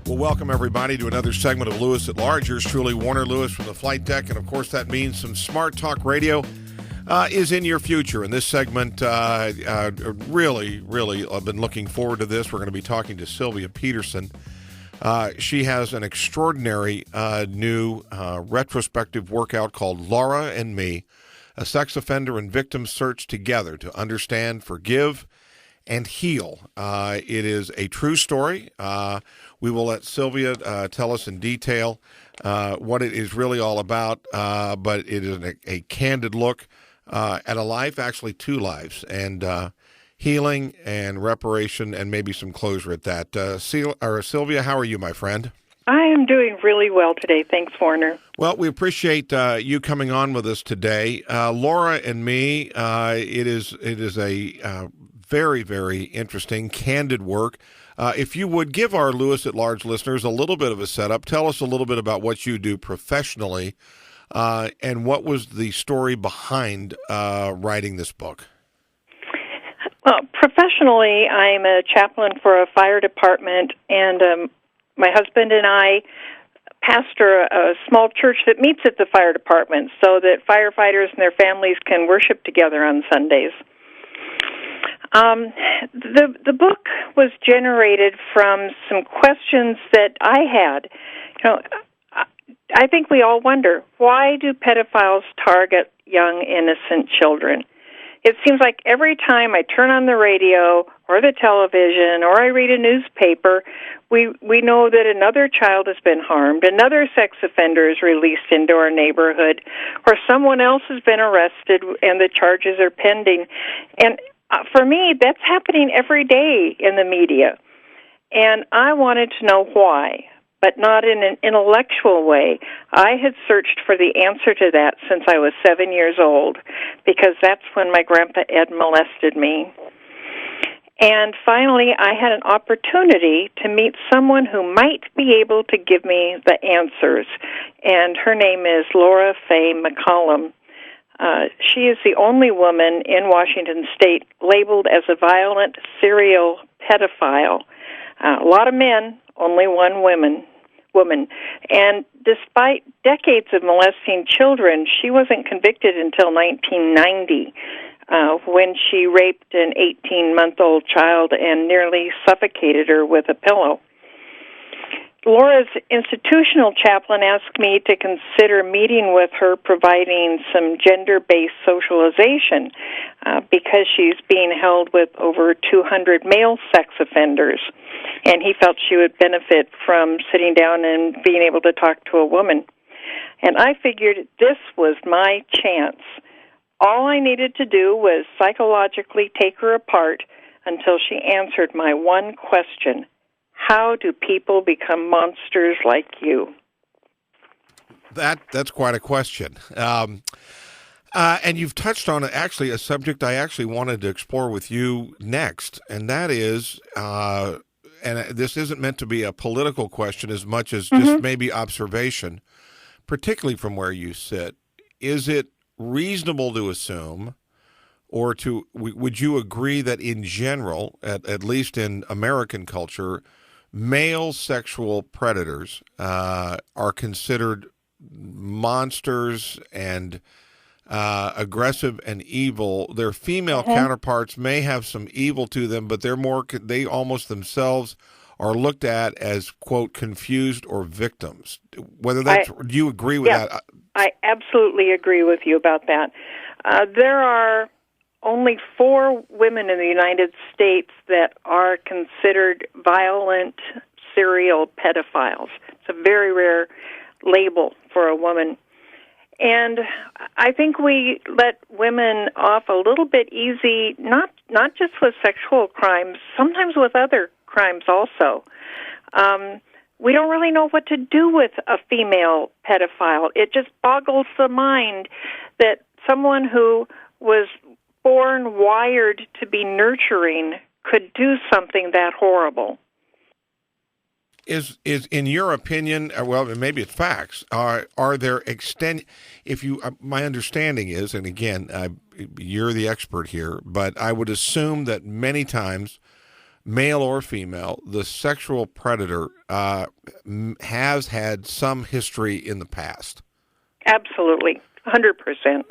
Well, welcome everybody to another segment of Lewis at Large. Yours truly, Warner Lewis from the flight deck, and of course that means some smart talk radio is in your future. In this segment, really, I've been looking forward to this. We're going to be talking to Sylvia Peterson. She has an extraordinary new retrospective workout called Laura and Me, a sex offender and victim search together to understand, forgive, and heal. It is a true story. We will let Sylvia tell us in detail what it is really all about, but it is a candid look at a life, actually two lives, and healing and reparation and maybe some closure at that. Sylvia, how are you, my friend? I am doing really well today. Thanks, Warner. Well, we appreciate you coming on with us today. Laura and Me, it is a very, very interesting, candid work. If you would give our Lewis at Large listeners a little bit of a setup, tell us a little bit about what you do professionally and what was the story behind writing this book. Well, professionally, I'm a chaplain for a fire department, and my husband and I pastor a small church that meets at the fire department so that firefighters and their families can worship together on Sundays. The book was generated from some questions that I had. You know, I think we all wonder, why do pedophiles target young, innocent children? It seems like every time I turn on the radio or the television or I read a newspaper, we know that another child has been harmed, another sex offender is released into our neighborhood, or someone else has been arrested and the charges are pending. And for me, that's happening every day in the media. And I wanted to know why, but not in an intellectual way. I had searched for the answer to that since I was 7 years old, because that's when my Grandpa Ed molested me. And finally, I had an opportunity to meet someone who might be able to give me the answers. And her name is Laura Faye McCollum. She is the only woman in Washington State labeled as a violent serial pedophile. A lot of men, only one woman. And despite decades of molesting children, she wasn't convicted until 1990 when she raped an 18-month-old child and nearly suffocated her with a pillow. Laura's institutional chaplain asked me to consider meeting with her, providing some gender-based socialization because she's being held with over 200 male sex offenders, and he felt she would benefit from sitting down and being able to talk to a woman. And I figured this was my chance. All I needed to do was psychologically take her apart until she answered my one question: how do people become monsters like you? That's quite a question. And you've touched on actually a subject I actually wanted to explore with you next, and that is, and this isn't meant to be a political question as much as just maybe observation, particularly from where you sit. Is it reasonable to assume, or would you agree that in general, at least in American culture, male sexual predators are considered monsters and aggressive and evil? Their female counterparts may have some evil to them, but they almost themselves are looked at as, quote, confused or victims. Do you agree with that? I absolutely agree with you about that. There are only 4 women in the United States that are considered violent serial pedophiles. It's a very rare label for a woman. And I think we let women off a little bit easy, not just with sexual crimes, sometimes with other crimes also. We don't really know what to do with a female pedophile. It just boggles the mind that someone who was born wired to be nurturing could do something that horrible. Is in your opinion, well, maybe it's facts, are there my understanding is, and again, you're the expert here, but I would assume that many times male or female, the sexual predator has had some history in the past. Absolutely. 100%.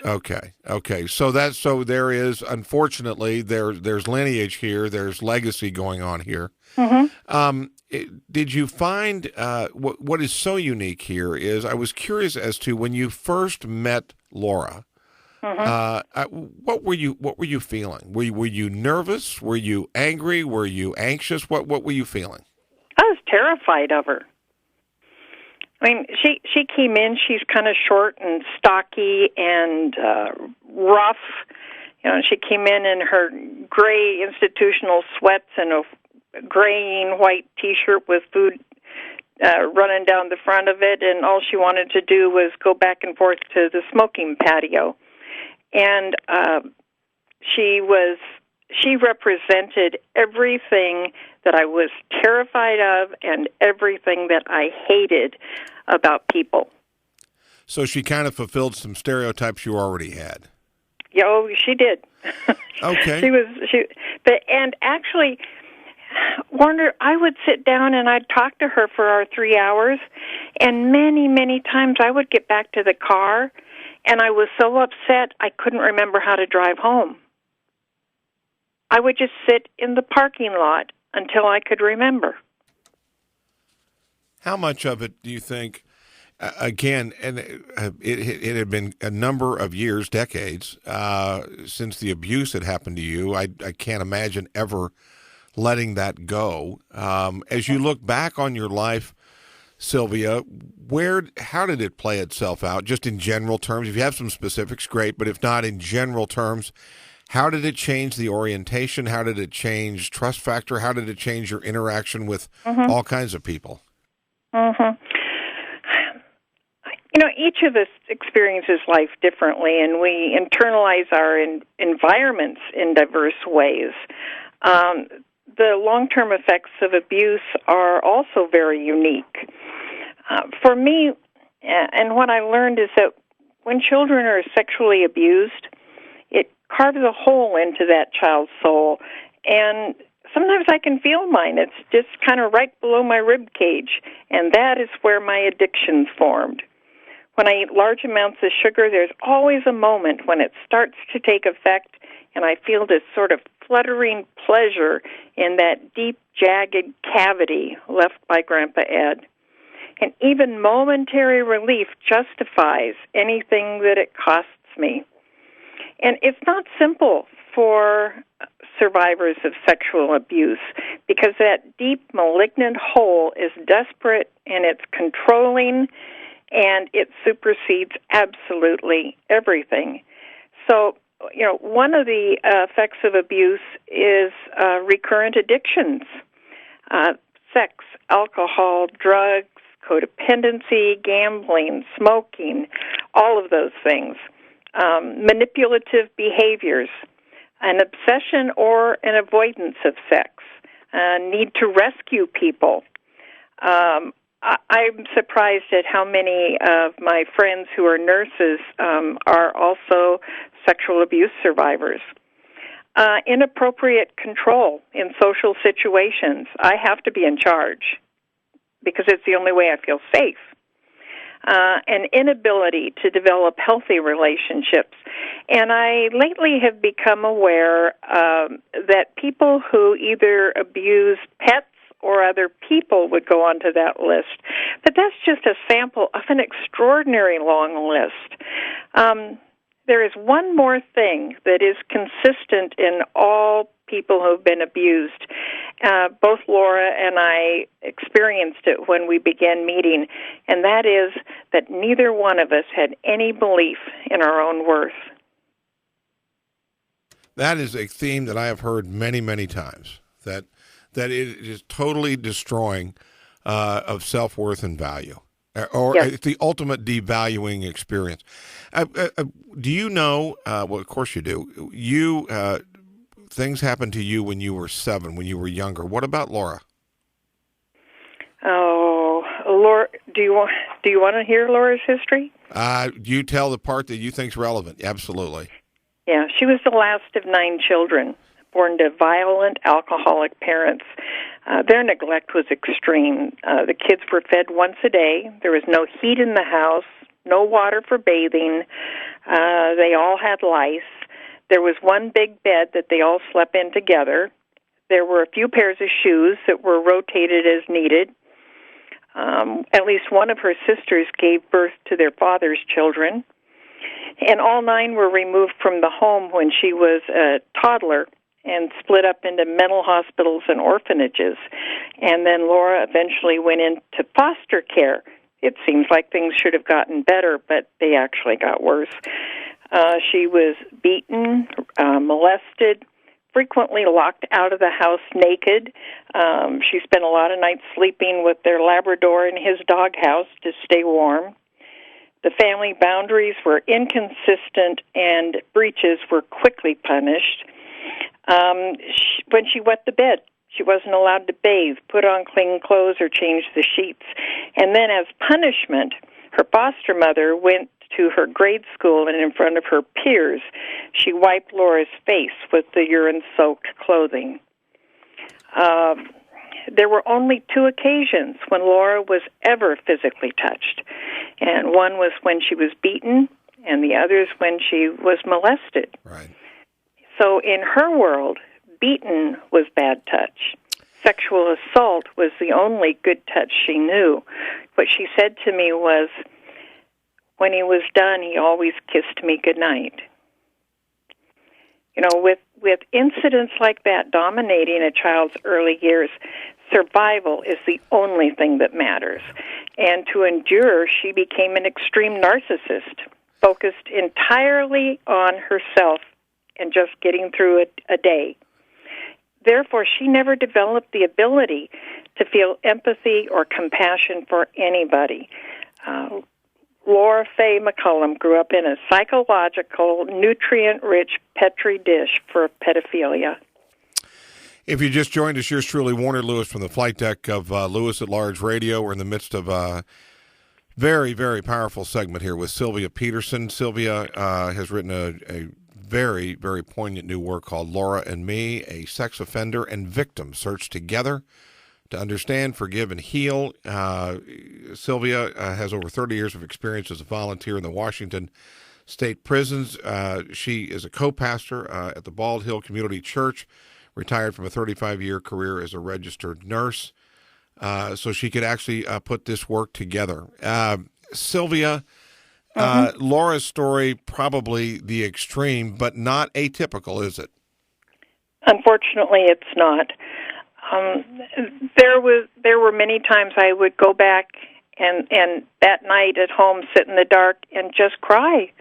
Okay. So there is, unfortunately, there's lineage here. There's legacy going on here. Mm-hmm. Did you find what is so unique here is I was curious as to when you first met Laura. What were you feeling? Were you nervous? Were you angry? Were you anxious? What were you feeling? I was terrified of her. I mean, she came in. She's kind of short and stocky and rough. You know, she came in her gray institutional sweats and a gray and white T-shirt with food running down the front of it, and all she wanted to do was go back and forth to the smoking patio. And she represented everything that I was terrified of and everything that I hated about people. So she kind of fulfilled some stereotypes you already had. Yeah, oh, she did. Okay. And actually, Warner, I would sit down and I'd talk to her for our 3 hours, and many, many times I would get back to the car, and I was so upset I couldn't remember how to drive home. I would just sit in the parking lot until I could remember. How much of it do you think, again, and it had been a number of years, decades, since the abuse had happened to you. I can't imagine ever letting that go. As you look back on your life, Sylvia, how did it play itself out, just in general terms? If you have some specifics, great, but if not, in general terms, how did it change the orientation? How did it change trust factor? How did it change your interaction with all kinds of people? Mm-hmm. You know, each of us experiences life differently, and we internalize our environments in diverse ways. The long-term effects of abuse are also very unique. For me, and what I learned is that when children are sexually abused, it carves a hole into that child's soul, and sometimes I can feel mine. It's just kind of right below my rib cage, and that is where my addictions formed. When I eat large amounts of sugar, there's always a moment when it starts to take effect, and I feel this sort of fluttering pleasure in that deep, jagged cavity left by Grandpa Ed. And even momentary relief justifies anything that it costs me. And it's not simple for survivors of sexual abuse because that deep, malignant hole is desperate and it's controlling and it supersedes absolutely everything. So, you know, one of the effects of abuse is recurrent addictions, sex, alcohol, drugs, codependency, gambling, smoking, all of those things, manipulative behaviors, an obsession or an avoidance of sex, need to rescue people. I'm surprised at how many of my friends who are nurses are also sexual abuse survivors. Inappropriate control in social situations. I have to be in charge because it's the only way I feel safe. An inability to develop healthy relationships. And I lately have become aware that people who either abuse pets or other people would go onto that list. But that's just a sample of an extraordinary long list. There is one more thing that is consistent in all people who have been abused. Both Laura and I experienced it when we began meeting, and that is that neither one of us had any belief in our own worth. That is a theme that I have heard many, many times, that it is totally destroying of self-worth and value, or Yes. It's the ultimate devaluing experience. Do you know, well, of course you do, things happened to you when you were 7, when you were younger. What about Laura? Oh, Laura, do you want to hear Laura's history? You tell the part that you think's relevant. Absolutely. Yeah, she was the last of 9 children. born to violent, alcoholic parents. Their neglect was extreme. The kids were fed once a day. There was no heat in the house, no water for bathing. They all had lice. There was one big bed that they all slept in together. There were a few pairs of shoes that were rotated as needed. At least one of her sisters gave birth to their father's children. And all 9 were removed from the home when she was a toddler and split up into mental hospitals and orphanages. And then Laura eventually went into foster care. It seems like things should have gotten better, but they actually got worse. She was beaten, molested, frequently locked out of the house naked. She spent a lot of nights sleeping with their Labrador in his doghouse to stay warm. The family boundaries were inconsistent, and breaches were quickly punished. When she wet the bed, she wasn't allowed to bathe, put on clean clothes, or change the sheets. And then as punishment, her foster mother went to her grade school, and in front of her peers, she wiped Laura's face with the urine-soaked clothing. There were only 2 occasions when Laura was ever physically touched, and one was when she was beaten, and the other is when she was molested. Right. So in her world, beaten was bad touch. Sexual assault was the only good touch she knew. What she said to me was, when he was done, he always kissed me goodnight. You know, with incidents like that dominating a child's early years, survival is the only thing that matters. And to endure, she became an extreme narcissist, focused entirely on herself and just getting through a day. Therefore, she never developed the ability to feel empathy or compassion for anybody. Laura Faye McCullum grew up in a psychological, nutrient-rich Petri dish for pedophilia. If you just joined us, yours truly, Warner Lewis, from the flight deck of Lewis at Large Radio. We're in the midst of a very, very powerful segment here with Sylvia Peterson. Sylvia has written a very, very poignant new work called Laura and Me, a sex offender and victim searched together to understand, forgive, and heal. Sylvia has over 30 years of experience as a volunteer in the Washington State prisons. She is a co-pastor at the Bald Hill Community Church, retired from a 35-year career as a registered nurse, so she could actually put this work together. Sylvia, Laura's story, probably the extreme, but not atypical, is it? Unfortunately, it's not. There were many times I would go back and that night at home sit in the dark and just cry.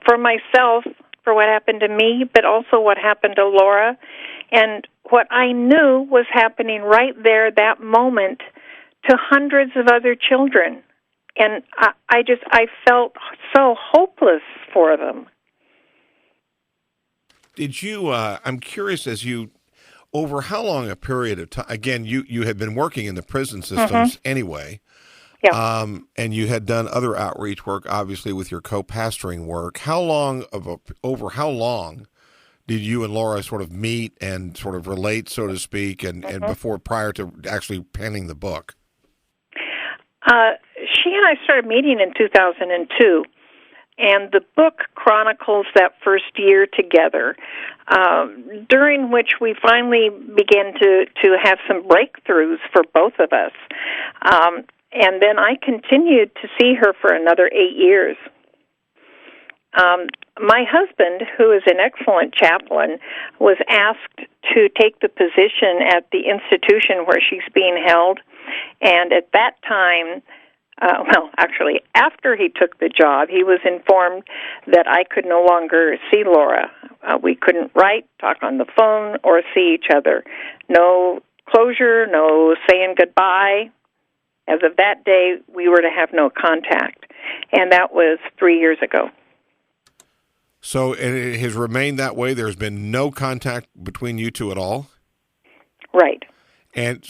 For myself, for what happened to me, but also what happened to Laura, and what I knew was happening right there, that moment, to hundreds of other children. And I felt so hopeless for them. Did you, I'm curious, over how long a period of time, again, you had been working in the prison systems anyway, and you had done other outreach work, obviously, with your co-pastoring work. Over how long did you and Laura sort of meet and sort of relate, so to speak, and prior to actually penning the book? She and I started meeting in 2002. And the book chronicles that first year together, during which we finally began to have some breakthroughs for both of us. And then I continued to see her for another 8 years. My husband, who is an excellent chaplain, was asked to take the position at the institution where she's being held. And at that time, actually, after he took the job, he was informed that I could no longer see Laura. We couldn't write, talk on the phone, or see each other. No closure, no saying goodbye. As of that day, we were to have no contact. And that was 3 years ago. So it has remained that way? There's been no contact between you two at all? Right. And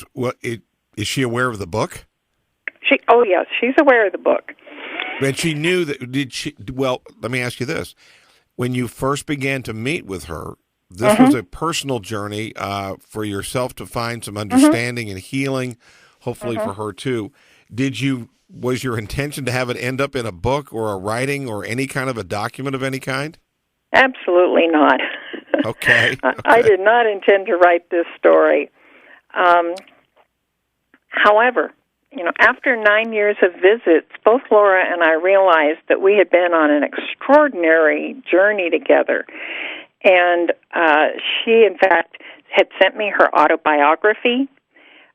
is she aware of the book? Oh, yes, she's aware of the book. And she knew that, let me ask you this. When you first began to meet with her, This was a personal journey for yourself to find some understanding and healing, hopefully for her too. Was your intention to have it end up in a book or a writing or any kind of a document of any kind? Absolutely not. Okay. I did not intend to write this story. However, after 9 years of visits, both Laura and I realized that we had been on an extraordinary journey together. And she, in fact, had sent me her autobiography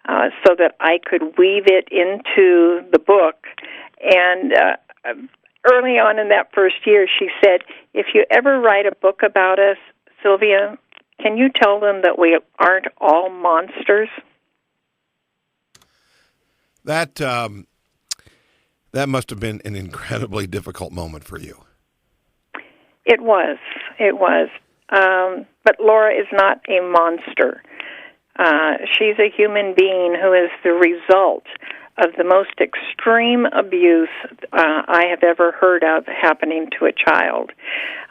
so that I could weave it into the book. And early on in that first year, she said, if you ever write a book about us, Sylvia, can you tell them that we aren't all monsters? That must have been an incredibly difficult moment for you. It was. But Laura is not a monster. She's a human being who is the result of the most extreme abuse I have ever heard of happening to a child.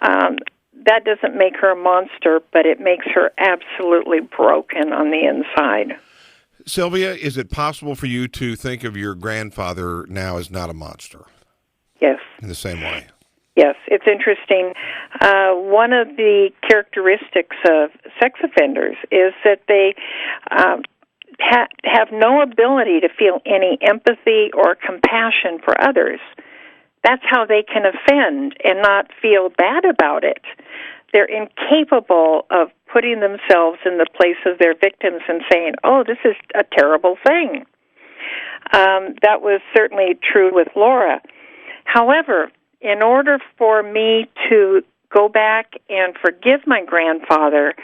That doesn't make her a monster, but it makes her absolutely broken on the inside. Sylvia, is it possible for you to think of your grandfather now as not a monster? Yes. In the same way? Yes, it's interesting. One of the characteristics of sex offenders is that they have no ability to feel any empathy or compassion for others. That's how they can offend and not feel bad about it. They're incapable of putting themselves in the place of their victims and saying, oh, this is a terrible thing. That was certainly true with Laura. However, in order for me to go back and forgive my grandfather,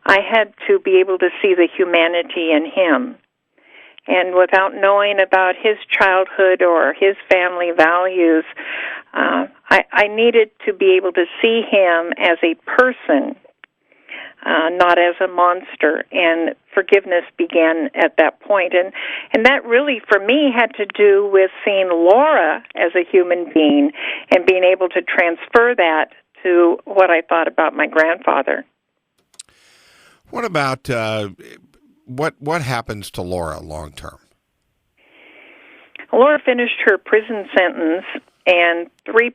I had to be able to see the humanity in him. And without knowing about his childhood or his family values, I needed to be able to see him as a person, not as a monster. And forgiveness began at that point. And that really, for me, had to do with seeing Laura as a human being and being able to transfer that to what I thought about my grandfather. What about what happens to Laura long term? Laura finished her prison sentence, and 3%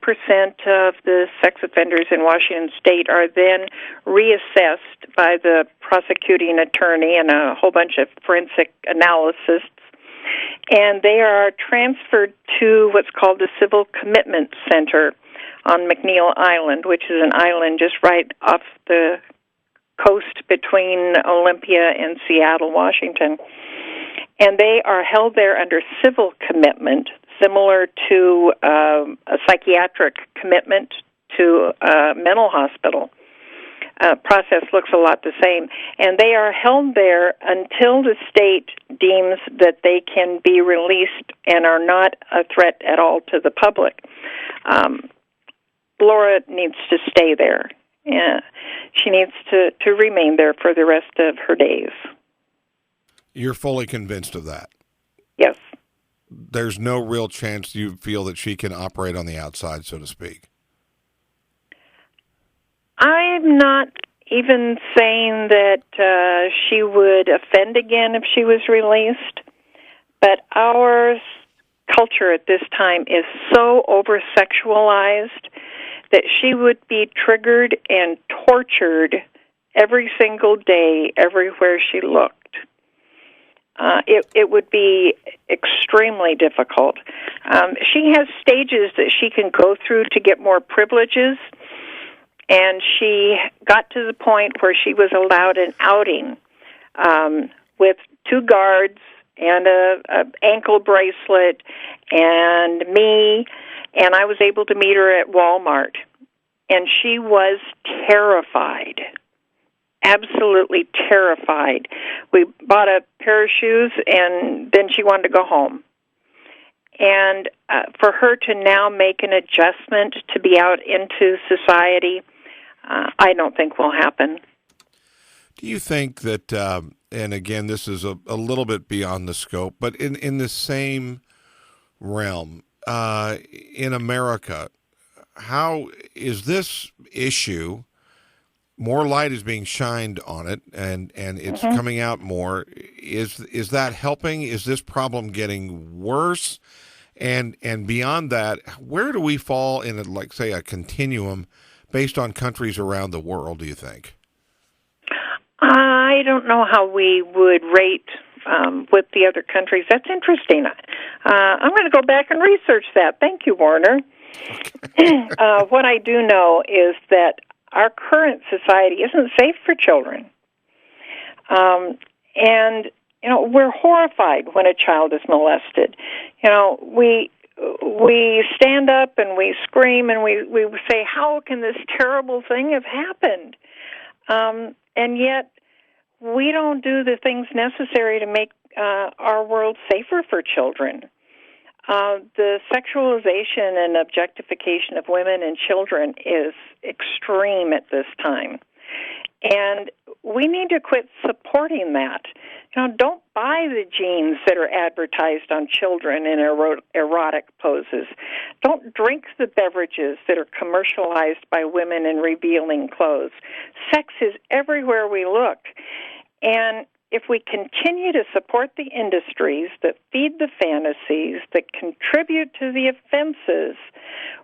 of the sex offenders in Washington State are then reassessed by the prosecuting attorney and a whole bunch of forensic analysts, and they are transferred to what's called the Civil Commitment Center on McNeil Island, which is an island just right off the coast between Olympia and Seattle, Washington. And they are held there under civil commitment, similar to a psychiatric commitment to a mental hospital. Process looks a lot the same. And they are held there until the state deems that they can be released and are not a threat at all to the public. Laura needs to stay there. She needs to remain there for the rest of her days. You're fully convinced of that? Yes. There's no real chance you feel that she can operate on the outside, so to speak? I'm not even saying that she would offend again if she was released, but our culture at this time is so over-sexualized that she would be triggered and tortured every single day, everywhere she looked. It would be extremely difficult. She has stages that she can go through to get more privileges, and she got to the point where she was allowed an outing with 2 guards and a ankle bracelet and me, and I was able to meet her at Walmart. And she was terrified, absolutely terrified. We bought a pair of shoes, and then she wanted to go home. And for her to now make an adjustment to be out into society, I don't think will happen. Do you think that, and again, this is a little bit beyond the scope, but in the same realm, in America, how is this issue more light is being shined on it, and it's coming out more. Is that helping? Is this problem getting worse? And beyond that, where do we fall in, like, say, a continuum based on countries around the world, do you think? I don't know how we would rate with the other countries. That's interesting. I'm going to go back and research that. Thank you, Warner. Okay. What I do know is that our current society isn't safe for children. And, we're horrified when a child is molested. We stand up and we scream and we say, how can this terrible thing have happened? And yet, we don't do the things necessary to make our world safer for children. The sexualization and objectification of women and children is extreme at this time. And we need to quit supporting that. Don't buy the jeans that are advertised on children in erotic poses. Don't drink the beverages that are commercialized by women in revealing clothes. Sex is everywhere we look. And if we continue to support the industries that feed the fantasies, that contribute to the offenses,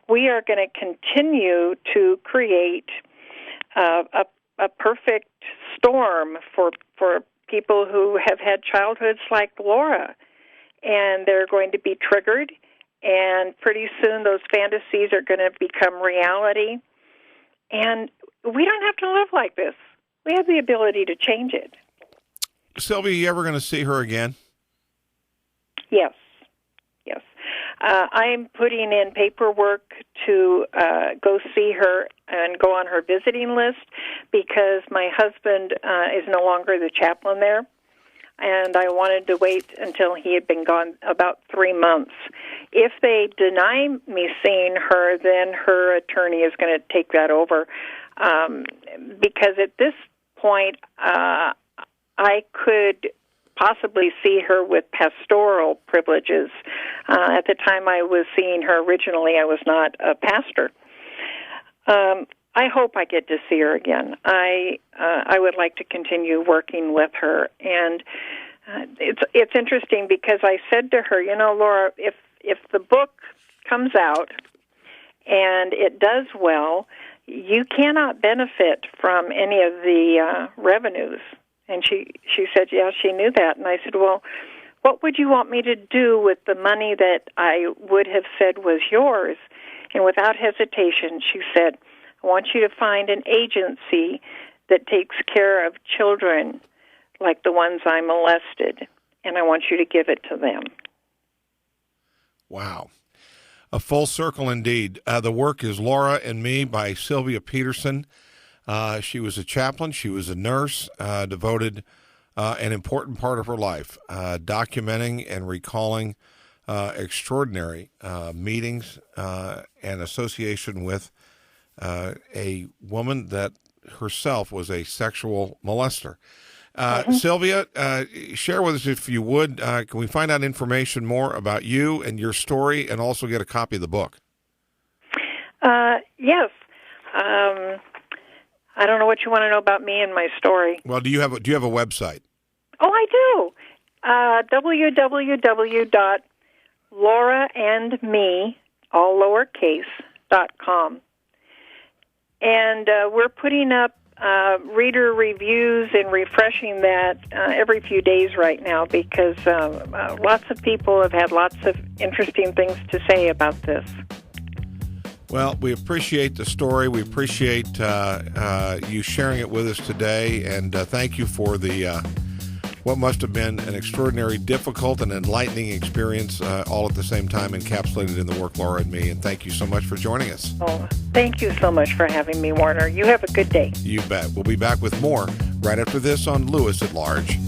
we are going to continue to create a perfect storm for people who have had childhoods like Laura. And they're going to be triggered, and pretty soon those fantasies are going to become reality. And we don't have to live like this. We have the ability to change it. Sylvia, you ever going to see her again? Yes. I'm putting in paperwork to go see her and go on her visiting list because my husband is no longer the chaplain there, and I wanted to wait until he had been gone about 3 months. If they deny me seeing her, then her attorney is going to take that over because at this point I could possibly see her with pastoral privileges. At the time I was seeing her originally, I was not a pastor. I hope I get to see her again. I would like to continue working with her, and it's interesting because I said to her, Laura, if the book comes out and it does well, you cannot benefit from any of the revenues. And she said, yeah, she knew that. And I said, well, what would you want me to do with the money that I would have said was yours? And without hesitation, she said, I want you to find an agency that takes care of children like the ones I molested, and I want you to give it to them. Wow. A full circle indeed. The work is Laura and Me by Sylvia Peterson. She was a chaplain. She was a nurse, devoted an important part of her life, documenting and recalling extraordinary meetings and association with a woman that herself was a sexual molester. Sylvia, share with us, if you would, can we find out information more about you and your story and also get a copy of the book? Yes. I don't know what you want to know about me and my story. Well, do you have a website? Oh, I do. www.lauraandme, all lowercase.com. And we're putting up reader reviews and refreshing that every few days right now because lots of people have had lots of interesting things to say about this. Well, we appreciate the story. We appreciate you sharing it with us today, and thank you for the what must have been an extraordinary, difficult, and enlightening experience all at the same time encapsulated in the work, Laura and Me. And thank you so much for joining us. Oh, thank you so much for having me, Warner. You have a good day. You bet. We'll be back with more right after this on Lewis at Large.